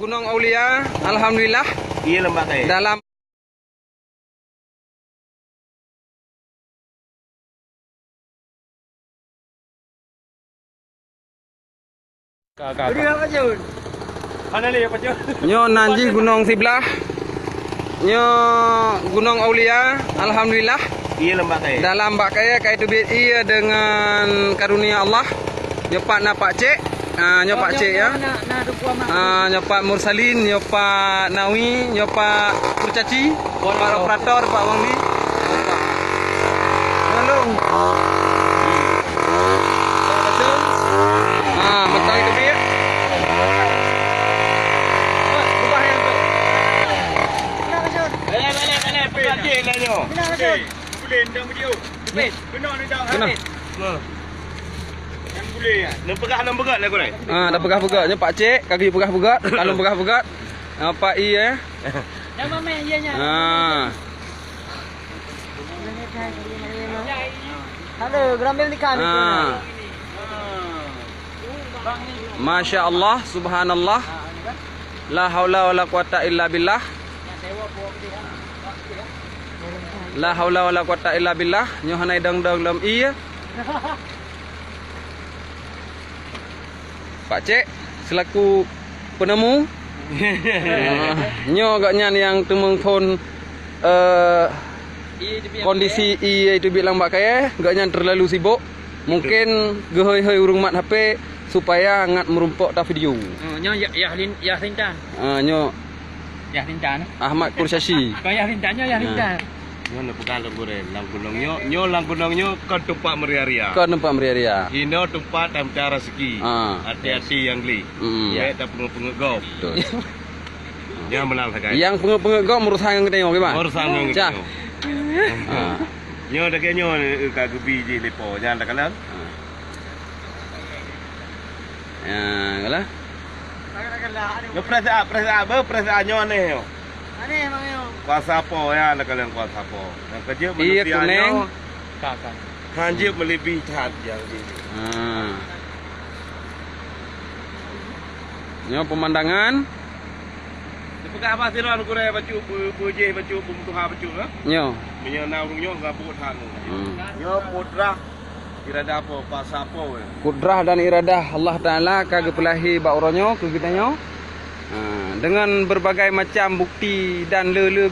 Gunung Aulia, alhamdulillah. Iya lembah kayak. Dalam Mana ni apa Jun? nyo nanji gunung sebelah. Nyo Gunung Aulia, alhamdulillah. Iya lembah kayak. Dalam bak kaya kaitu bit ia dengan karunia Allah. Nyopak na Pak Cik. Nyopak Cik ya. Nyopak Mursalin, nyopak Nawi, nyopak Kurcaci, Pak operator Pak Wangli. Tolong. Mentang itu bit. Nampak lah korang. Dah pegah-pegahnya Pak Cik, kaki pegah-pegah, kalung pegah-pegah. Pak I ya. Nama main ianya. Halo, gerambil ni kan. Masya Allah, subhanallah. La haula wala quwata illa billah. La haula wala quwata illa billah. Nyo hanai dang-dang dalam I ya. Pak Cik selaku penemu nyo agaknya yang temung pun kondisi I itu bilang mbak kaya agaknya terlalu sibuk. Mungkin gehoi-hoi urung mat HP supaya ngat merumpok ta video. Nyo Yahlin Tan. Nyo Yahlin Tan. Ahmad Kurcaci. Kau Yahlin Tan, Yahlin Tan. Nyo nak pegang langguren, nyo langgunongnya kan tempat meriah-riah. Kau nampak meriah. Ino tempat dan cara rezeki. Hati-hati yang li. Ya, tak pengep-pengep gop. Betul. Dia menang sakai. Yang pengep-pengep kau merusak yang kita tengok gimana? Merusak yang kita tengok. Nyo dah kenyo ka gebi je lepo, jangan tak kenal. Kalah. Nyo perasaan nyo ni. Ane emang yo. Kuasa apa ya nak kalian kuasa apa? Yang kerja Iya kuning. Kakak. Hanjib melebihi cat yang ini. Nyo pemandangan. Dekat apa sih orang kurai baju buje baju pemtuha baju lah. Nyo. Menyana urungnya enggak putan. Nyo putra irada apa pasal apa we. Kudrah dan iradah Allah Ta'ala kagak pelahi bak oronyo ke kita nyo. Dengan berbagai macam bukti dan le-le